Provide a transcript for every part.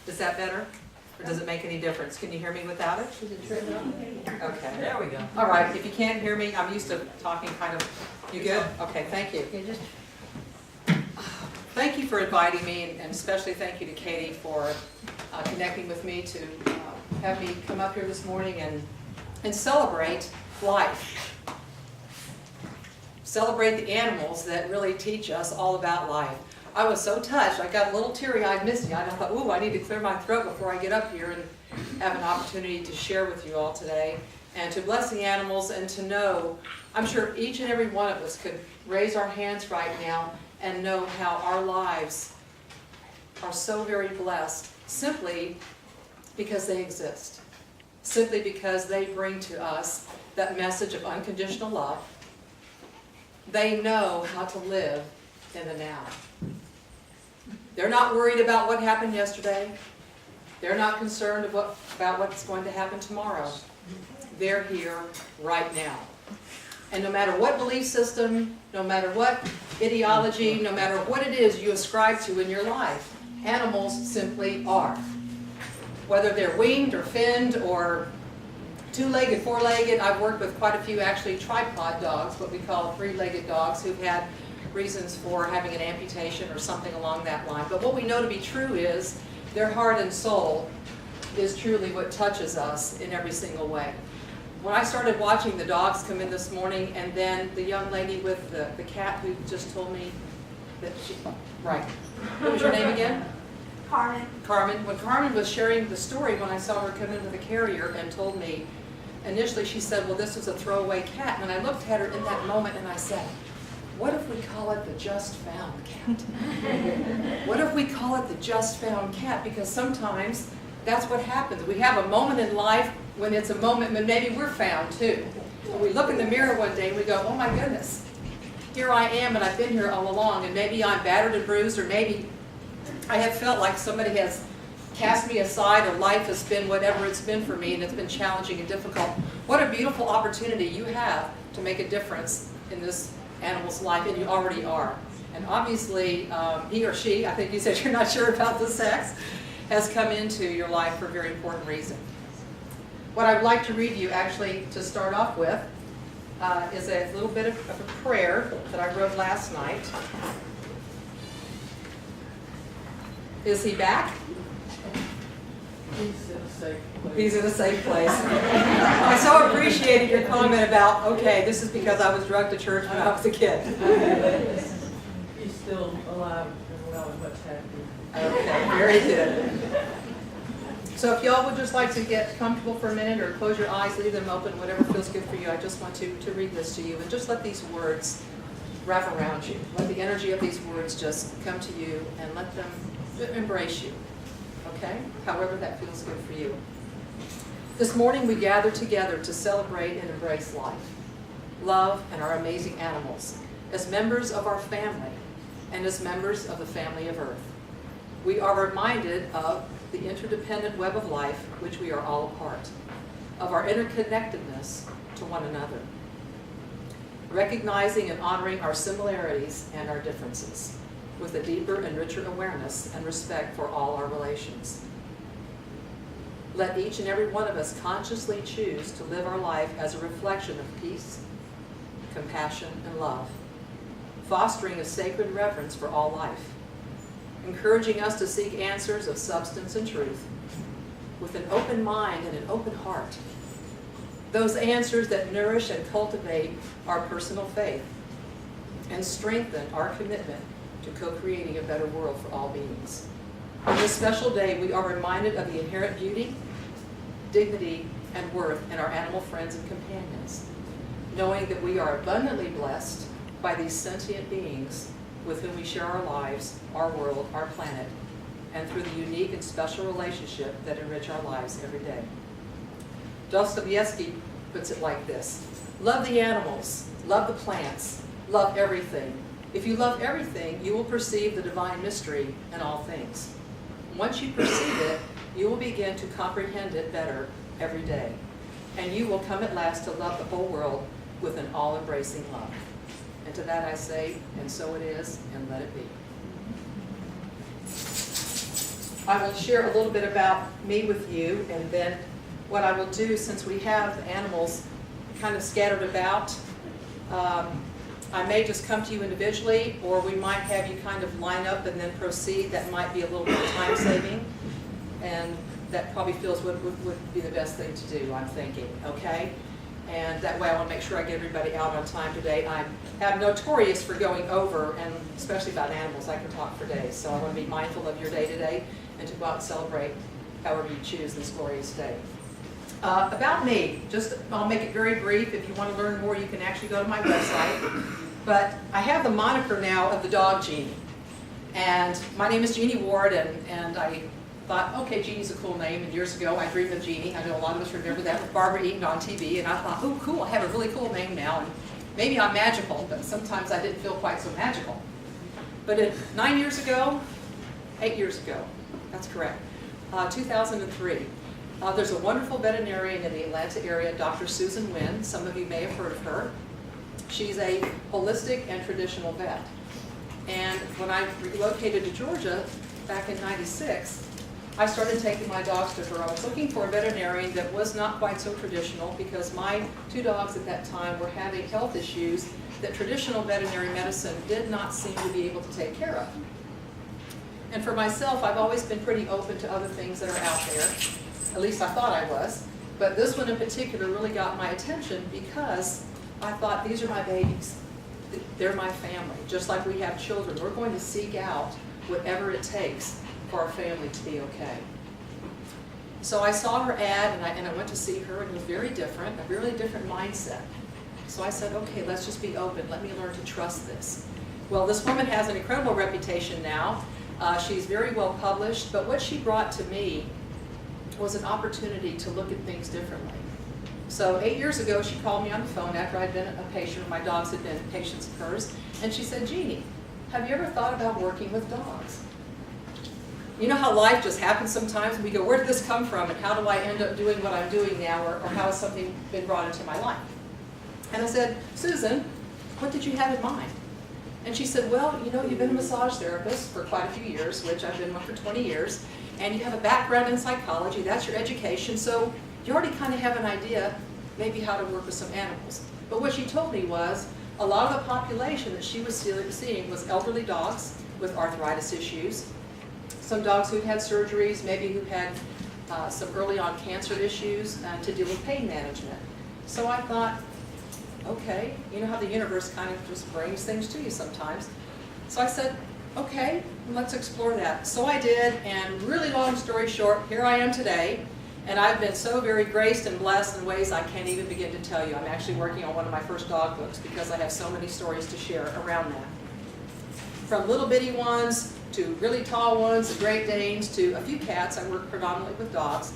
Is that better? Or does it make any difference? Can you hear me without it? Okay. There we go. All right, if you can't hear me, I'm used to talking kind of, you good? Okay, thank you. Thank you for inviting me, and especially thank you to Katie for connecting with me to have me come up here this morning and celebrate life. Celebrate the animals that really teach us all about life. I was so touched, I got a little teary-eyed, misty-eyed. I thought, ooh, I need to clear my throat before I get up here and have an opportunity to share with you all today, and to bless the animals, and to know, I'm sure each and every one of us could raise our hands right now and know how our lives are so very blessed simply because they exist, simply because they bring to us that message of unconditional love. They know how to live in the now. They're not worried about what happened yesterday. They're not concerned about what's going to happen tomorrow. They're here right now. And no matter what belief system, no matter what ideology, no matter what it is you ascribe to in your life, animals simply are. Whether they're winged or finned or two-legged, four-legged, I've worked with quite a few actually tripod dogs, what we call three-legged dogs, who've had reasons for having an amputation or something along that line. But what we know to be true is their heart and soul is truly what touches us in every single way. When I started watching the dogs come in this morning, and then the young lady with the cat who just told me that she, right, what was your name again? Carmen. Carmen. When Carmen was sharing the story, when I saw her come into the carrier and told me, initially she said, well, this was a throwaway cat. And I looked at her in that moment and I said, what if we call it the just found cat? What if we call it the just found cat? Because sometimes that's what happens. We have a moment in life when it's a moment when maybe we're found too. When we look in the mirror one day and we go, oh my goodness, here I am and I've been here all along, and maybe I'm battered and bruised, or maybe I have felt like somebody has cast me aside, or life has been whatever it's been for me and it's been challenging and difficult. What a beautiful opportunity you have to make a difference in this animal's life, and you already are. And obviously he or she, I think you said you're not sure about the sex, has come into your life for a very important reason. What I'd like to read you actually to start off with is a little bit of a prayer that I wrote last night. Is he back? He's in a safe place. He's in a safe place. I so appreciated your comment about, okay, this is because I was drugged to church when I was a kid. He's still alive and well and much happier. Okay, very good. So if y'all would just like to get comfortable for a minute, or close your eyes, leave them open, whatever feels good for you, I just want to read this to you, and just let these words wrap around you. Let the energy of these words just come to you, and let them embrace you. Okay? However that feels good for you. This morning we gather together to celebrate and embrace life, love, and our amazing animals, as members of our family and as members of the family of Earth. We are reminded of the interdependent web of life which we are all a part, of our interconnectedness to one another, recognizing and honoring our similarities and our differences, with a deeper and richer awareness and respect for all our relations. Let each and every one of us consciously choose to live our life as a reflection of peace, compassion, and love, fostering a sacred reverence for all life, encouraging us to seek answers of substance and truth, with an open mind and an open heart, those answers that nourish and cultivate our personal faith and strengthen our commitment to co-creating a better world for all beings. On this special day, we are reminded of the inherent beauty, dignity, and worth in our animal friends and companions, knowing that we are abundantly blessed by these sentient beings with whom we share our lives, our world, our planet, and through the unique and special relationship that enrich our lives every day. Dostoevsky puts it like this: love the animals, love the plants, love everything. If you love everything, you will perceive the divine mystery in all things. Once you perceive it, you will begin to comprehend it better every day, and you will come at last to love the whole world with an all-embracing love. And to that I say, and so it is, and let it be. I will share a little bit about me with you, and then what I will do, since we have animals kind of scattered about, I may just come to you individually, or we might have you kind of line up and then proceed. That might be a little more time saving, and that probably feels would be the best thing to do, I'm thinking, okay? And that way I want to make sure I get everybody out on time today. I'm notorious for going over, and especially about animals, I can talk for days. So I want to be mindful of your day today and to go out and celebrate however you choose this glorious day. About me, I'll make it very brief. If you want to learn more, you can actually go to my website. But I have the moniker now of the dog Jeanie. And my name is Jeanie Ward, and I thought, okay, Jeanie's a cool name, and years ago I dreamed of Jeanie. I know a lot of us remember that with Barbara Eaton on TV, and I thought, oh, cool, I have a really cool name now, and maybe I'm magical, but sometimes I didn't feel quite so magical. But 8 years ago, that's correct, 2003, there's a wonderful veterinarian in the Atlanta area, Dr. Susan Wynn. Some of you may have heard of her. She's a holistic and traditional vet. And when I relocated to Georgia back in '96, I started taking my dogs to her. I was looking for a veterinarian that was not quite so traditional, because my 2 dogs at that time were having health issues that traditional veterinary medicine did not seem to be able to take care of. And for myself, I've always been pretty open to other things that are out there. At least I thought I was. But this one in particular really got my attention, because I thought, these are my babies. They're my family. Just like we have children, we're going to seek out whatever it takes for our family to be okay. So I saw her ad, and I went to see her, and it was very different, a really different mindset. So I said, okay, let's just be open. Let me learn to trust this. Well, this woman has an incredible reputation now. She's very well published, but what she brought to me was an opportunity to look at things differently. So 8 years ago, she called me on the phone after I'd been a patient, my dogs had been patients of hers, and she said, Jeanie, have you ever thought about working with dogs? You know how life just happens sometimes, and we go, where did this come from, and how do I end up doing what I'm doing now, or how has something been brought into my life? And I said, Susan, what did you have in mind? And she said, well, you know, you've been a massage therapist for quite a few years, which I've been one for 20 years, and you have a background in psychology, that's your education, so you already kind of have an idea maybe how to work with some animals. But what she told me was, a lot of the population that she was seeing was elderly dogs with arthritis issues, some dogs who'd had surgeries, maybe who had some early on cancer issues to deal with pain management. So I thought, okay, you know how the universe kind of just brings things to you sometimes. So I said, okay, let's explore that. So I did, and really long story short, here I am today, and I've been so very graced and blessed in ways I can't even begin to tell you. I'm actually working on one of my first dog books because I have so many stories to share around that. From little bitty ones to really tall ones, the Great Danes, to a few cats. I work predominantly with dogs.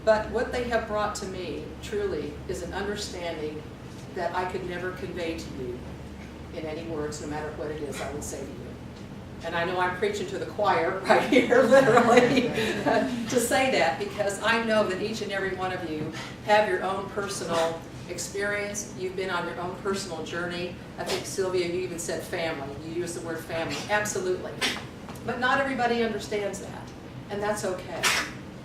But what they have brought to me, truly, is an understanding that I could never convey to you in any words, no matter what it is I would say to you. And I know I'm preaching to the choir right here, literally, to say that, because I know that each and every one of you have your own personal experience. You've been on your own personal journey. I think, Sylvia, you even said family. You used the word family. Absolutely. But not everybody understands that, and that's okay.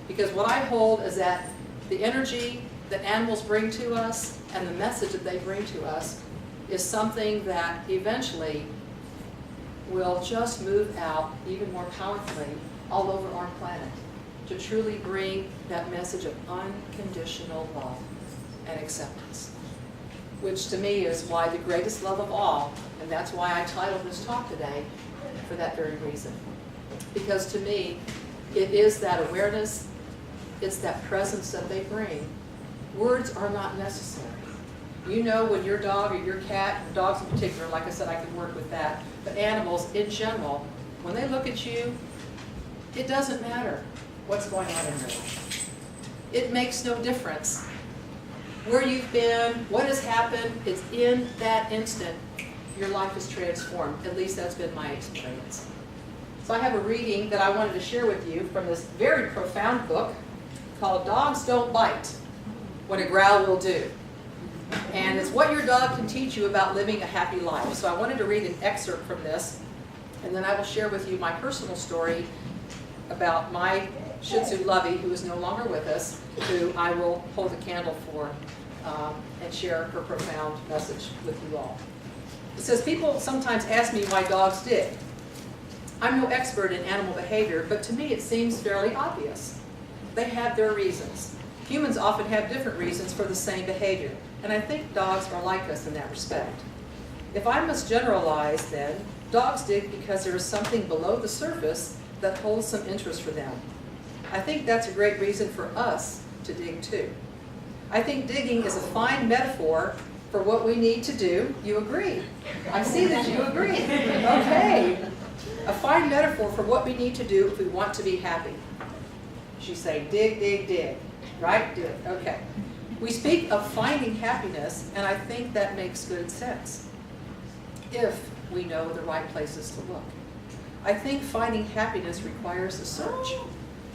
Because what I hold is that the energy that animals bring to us and the message that they bring to us is something that eventually will just move out even more powerfully all over our planet to truly bring that message of unconditional love and acceptance, which to me is why the greatest love of all, and that's why I titled this talk today, for that very reason. Because to me, it is that awareness, it's that presence that they bring. Words are not necessary. You know, when your dog or your cat, dogs in particular, like I said, I could work with that, but animals in general, when they look at you, it doesn't matter what's going on in their life. It makes no difference where you've been, what has happened. It's in that instant your life is transformed. At least that's been my experience. So I have a reading that I wanted to share with you from this very profound book called Dogs Don't Bite, What a Growl Will Do. And it's what your dog can teach you about living a happy life. So I wanted to read an excerpt from this, and then I will share with you my personal story about my Shih Tzu Lovey, who is no longer with us, who I will hold a candle for and share her profound message with you all. It says, people sometimes ask me why dogs dig. I'm no expert in animal behavior, but to me it seems fairly obvious. They have their reasons. Humans often have different reasons for the same behavior, and I think dogs are like us in that respect. If I must generalize then, dogs dig because there is something below the surface that holds some interest for them. I think that's a great reason for us to dig too. I think digging is a fine metaphor for what we need to do. You agree? I see that you agree. Okay. A fine metaphor for what we need to do if we want to be happy. She's saying dig, dig, dig. Right? Dig. Okay. We speak of finding happiness, and I think that makes good sense if we know the right places to look. I think finding happiness requires a search.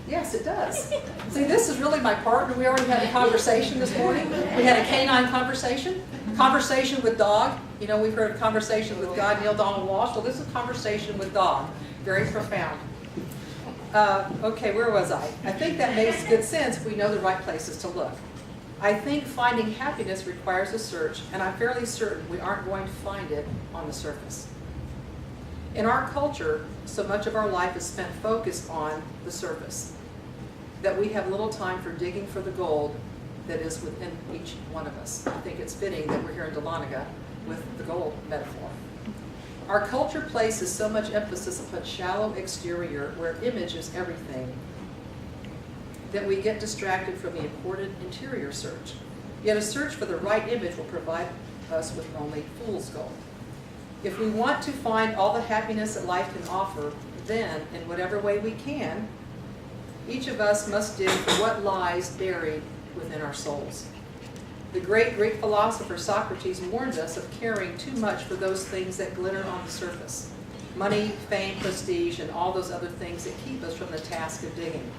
Yes, it does. See, this is really my partner. We already had a conversation this morning. We had a canine conversation. Conversation with dog. You know, we've heard of conversation with God, Neil Donald Walsh. Well, this is conversation with dog. Very profound. Okay, where was I? I think that makes good sense if we know the right places to look. I think finding happiness requires a search, and I'm fairly certain we aren't going to find it on the surface. In our culture, so much of our life is spent focused on the surface, that we have little time for digging for the gold that is within each one of us. I think it's fitting that we're here in Dahlonega with the gold metaphor. Our culture places so much emphasis upon shallow exterior, where image is everything, that we get distracted from the important interior search. Yet a search for the right image will provide us with only fool's gold. If we want to find all the happiness that life can offer, then, in whatever way we can, each of us must dig for what lies buried within our souls. The great Greek philosopher Socrates warned us of caring too much for those things that glitter on the surface. Money, fame, prestige, and all those other things that keep us from the task of digging.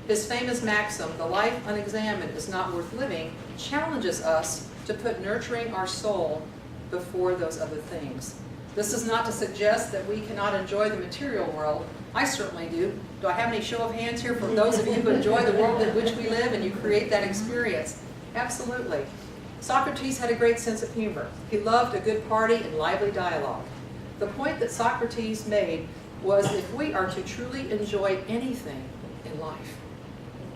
His famous maxim, "The life unexamined is not worth living," challenges us to put nurturing our soul before those other things. This is not to suggest that we cannot enjoy the material world. I certainly do. Do I have any show of hands here for those of you who enjoy the world in which we live and you create that experience? Absolutely. Socrates had a great sense of humor. He loved a good party and lively dialogue. The point that Socrates made was, if we are to truly enjoy anything in life,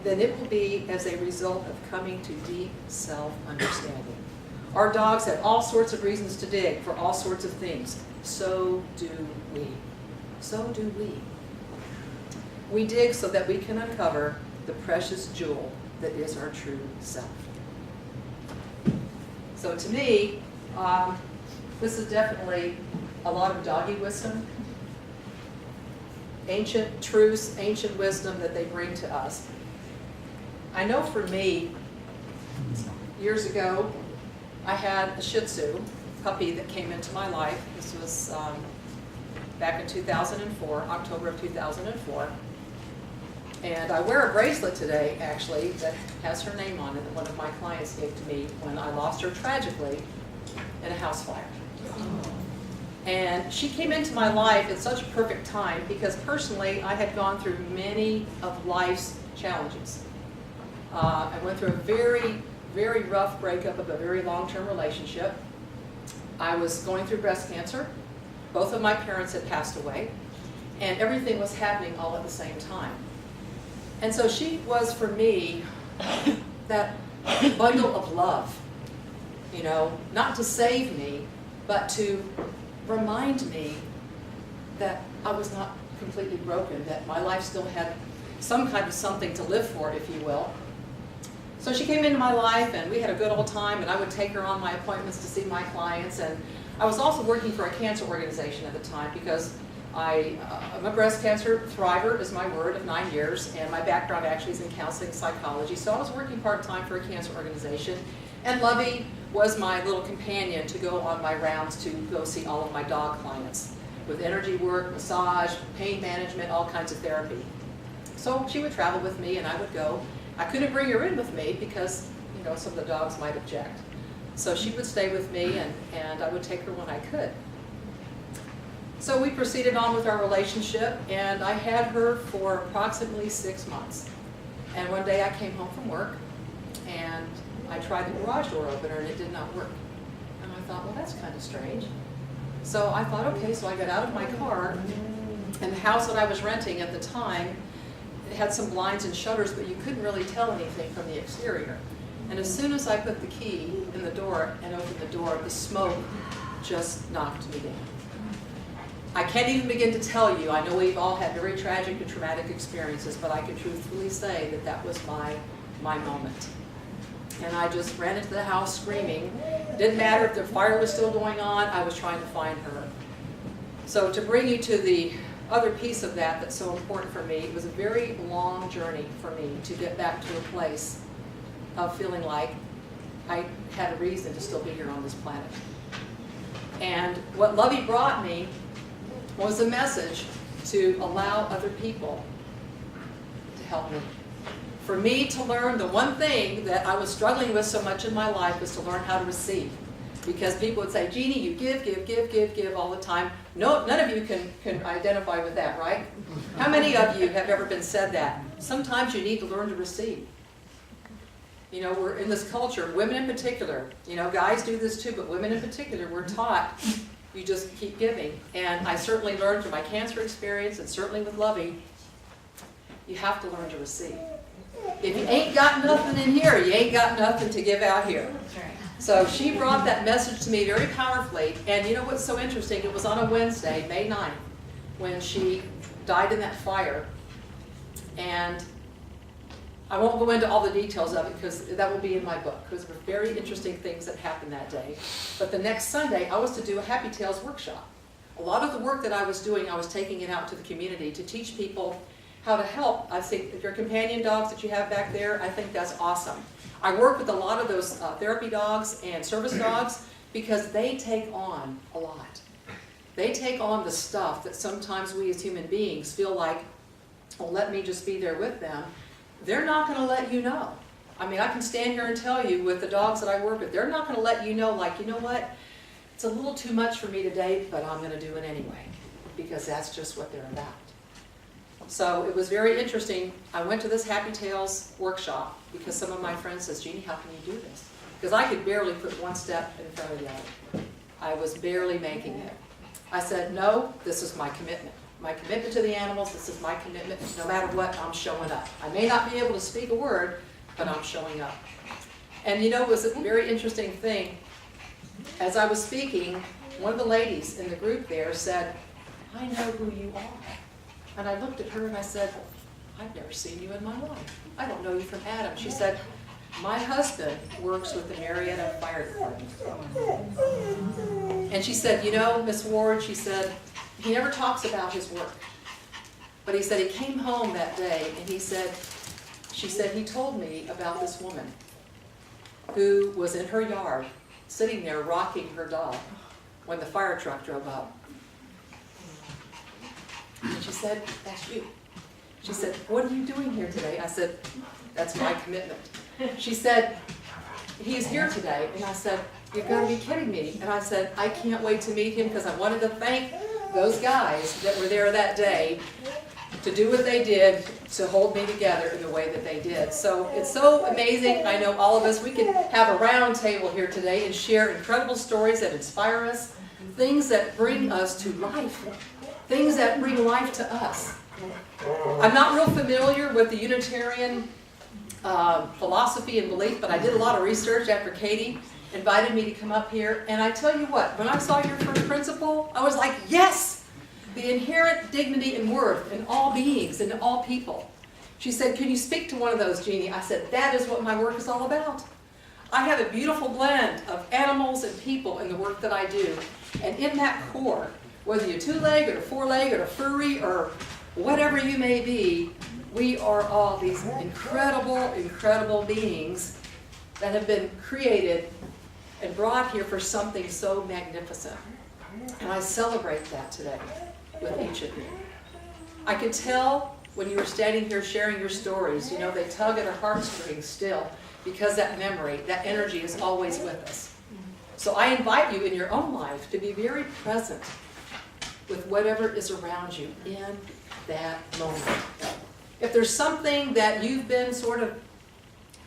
then it will be as a result of coming to deep self-understanding. Our dogs have all sorts of reasons to dig for all sorts of things. So do we. So do we. We dig so that we can uncover the precious jewel that is our true self. So to me, this is definitely a lot of doggy wisdom, ancient truths, ancient wisdom that they bring to us. I know for me, years ago, I had a Shih Tzu puppy that came into my life. This was back in 2004, October of 2004. And I wear a bracelet today, actually, that has her name on it that one of my clients gave to me when I lost her tragically in a house fire. And she came into my life at such a perfect time because personally I had gone through many of life's challenges. I went through a very, very rough breakup of a very long-term relationship. I was going through breast cancer. Both of my parents had passed away, and everything was happening all at the same time. And so she was, for me, that bundle of love, you know, not to save me, but to remind me that I was not completely broken, that my life still had some kind of something to live for, if you will. So she came into my life, and we had a good old time, and I would take her on my appointments to see my clients. And I was also working for a cancer organization at the time because I'm a breast cancer thriver, is my word, of 9 years, and my background actually is in counseling psychology. So I was working part-time for a cancer organization, and Lovey was my little companion to go on my rounds to go see all of my dog clients with energy work, massage, pain management, all kinds of therapy. So she would travel with me, and I would go. I couldn't bring her in with me because, you know, some of the dogs might object. So she would stay with me, and I would take her when I could. So we proceeded on with our relationship, and I had her for approximately 6 months. And one day I came home from work, and I tried the garage door opener, and it did not work. And I thought, well, that's kind of strange. So I thought, okay, so I got out of my car, and the house that I was renting at the time, it had some blinds and shutters, but you couldn't really tell anything from the exterior. And as soon as I put the key in the door and opened the door, the smoke just knocked me down. I can't even begin to tell you, I know we've all had very tragic and traumatic experiences, but I can truthfully say that that was my moment. And I just ran into the house screaming. Didn't matter if the fire was still going on, I was trying to find her. So to bring you to the other piece of that that's so important for me, it was a very long journey for me to get back to a place of feeling like I had a reason to still be here on this planet. And what Lovey brought me was a message to allow other people to help me. For me to learn the one thing that I was struggling with so much in my life was to learn how to receive. Because people would say, Jeanie, you give all the time. No, none of you can identify with that, right? How many of you have ever been said that? Sometimes you need to learn to receive. You know, we're in this culture, women in particular, you know, guys do this too, but women in particular, we're taught you just keep giving. And I certainly learned through my cancer experience, and certainly with Lovey, you have to learn to receive. If you ain't got nothing in here, you ain't got nothing to give out here. So she brought that message to me very powerfully. And you know what's so interesting? It was on a Wednesday, May 9th, when she died in that fire. And I won't go into all the details of it because that will be in my book, because there were very interesting things that happened that day. But the next Sunday, I was to do a Happy Tales workshop. A lot of the work that I was doing, I was taking it out to the community to teach people how to help. I think if your companion dogs that you have back there, I think that's awesome. I work with a lot of those therapy dogs and service dogs because they take on a lot. They take on the stuff that sometimes we as human beings feel like, well, let me just be there with them. They're not going to let you know. I mean, I can stand here and tell you with the dogs that I work with, they're not going to let you know, like, you know what, it's a little too much for me today, but I'm going to do it anyway, because that's just what they're about. So it was very interesting. I went to this Happy Tales workshop because some of my friends says, Jeanie, how can you do this? Because I could barely put one step in front of the other. I was barely making it. I said, no, this is my commitment. My commitment to the animals, this is my commitment. No matter what, I'm showing up. I may not be able to speak a word, but I'm showing up. And you know, it was a very interesting thing. As I was speaking, one of the ladies in the group there said, I know who you are. And I looked at her and I said, I've never seen you in my life. I don't know you from Adam. She said, my husband works with the Marietta Fire Department. And she said, you know, Miss Ward, she said, he never talks about his work. But he said he came home that day and he said, she said, he told me about this woman who was in her yard, sitting there rocking her dog when the fire truck drove up. And she said, that's you. She said, what are you doing here today? I said, that's my commitment. She said, he's here today. And I said, you've got to be kidding me. And I said, I can't wait to meet him because I wanted to thank those guys that were there that day to do what they did to hold me together in the way that they did. So it's so amazing. I know all of us, we can have a round table here today and share incredible stories that inspire us, things that bring us to life. Things that bring life to us. I'm not real familiar with the Unitarian philosophy and belief, but I did a lot of research after Katie invited me to come up here. And I tell you what, when I saw your first principle, I was like, yes! The inherent dignity and worth in all beings and in all people. She said, can you speak to one of those, Jeanie? I said, that is what my work is all about. I have a beautiful blend of animals and people in the work that I do. And in that core, whether you're two-legged or four-legged or furry or whatever you may be, we are all these incredible, incredible beings that have been created and brought here for something so magnificent. And I celebrate that today with each of you. I could tell when you were standing here sharing your stories, you know, they tug at our heartstrings still because that memory, that energy is always with us. So I invite you in your own life to be very present with whatever is around you in that moment. If there's something that you've been sort of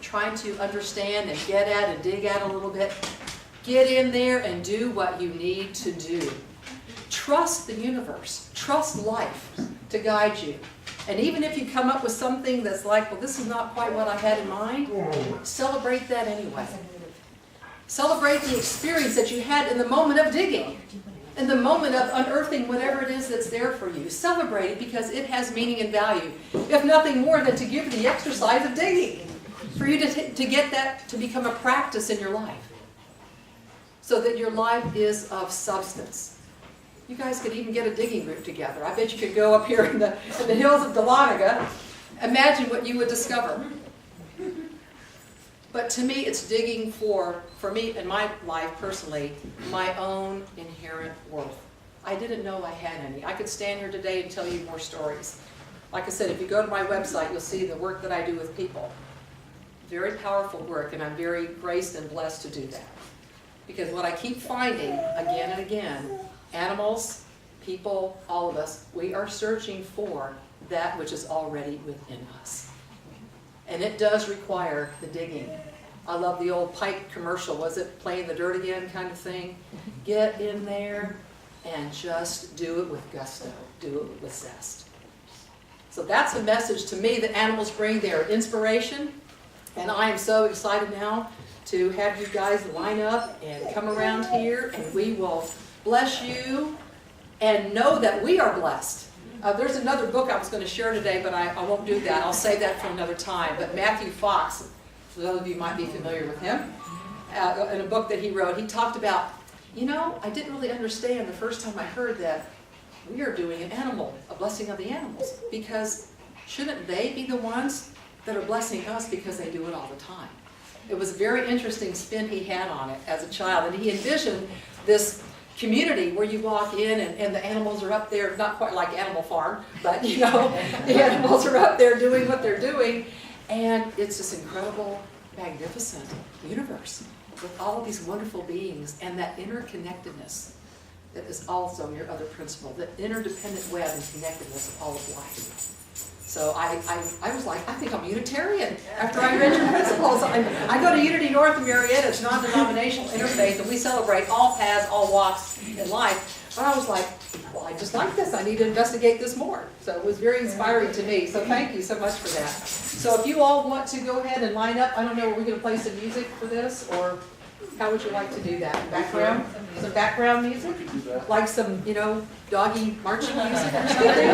trying to understand and get at and dig at a little bit, get in there and do what you need to do. Trust the universe. Trust life to guide you. And even if you come up with something that's like, well, this is not quite what I had in mind, celebrate that anyway. Celebrate the experience that you had in the moment of digging, in the moment of unearthing whatever it is that's there for you. Celebrate it because it has meaning and value, if nothing more than to give you the exercise of digging, for you to get that to become a practice in your life, so that your life is of substance. You guys could even get a digging group together. I bet you could go up here in the hills of Dahlonega. Imagine what you would discover. But to me, it's digging for me in my life personally, my own inherent worth. I didn't know I had any. I could stand here today and tell you more stories. Like I said, if you go to my website, you'll see the work that I do with people. Very powerful work, and I'm very graced and blessed to do that. Because what I keep finding again and again, animals, people, all of us, we are searching for that which is already within us. And it does require the digging. I love the old Pipe commercial, was it Playing the Dirt Again kind of thing? Get in there and just do it with gusto, do it with zest. So that's a message to me that animals bring their inspiration, and I am so excited now to have you guys line up and come around here, and we will bless you and know that we are blessed. There's another book I was going to share today, but I won't do that. I'll save that for another time. But Matthew Fox, for those of you might be familiar with him, in a book that he wrote, he talked about, I didn't really understand the first time I heard that we are doing a blessing of the animals, because shouldn't they be the ones that are blessing us because they do it all the time? It was a very interesting spin he had on it as a child, and he envisioned this community where you walk in and the animals are up there, not quite like Animal Farm, but the animals are up there doing what they're doing, and it's this incredible, magnificent universe with all of these wonderful beings and that interconnectedness that is also your other principle, the interdependent web and connectedness of all of life. So I was like, I think I'm Unitarian after I read your principles. I go to Unity North in Marietta. It's non-denominational interfaith, and we celebrate all paths, all walks in life. But I was like, well, I just like this. I need to investigate this more. So it was very inspiring to me. So thank you so much for that. So if you all want to go ahead and line up, I don't know, are we going to play some music for this, or how would you like to do that? Background? Some background music? Like some, doggy marching music or something?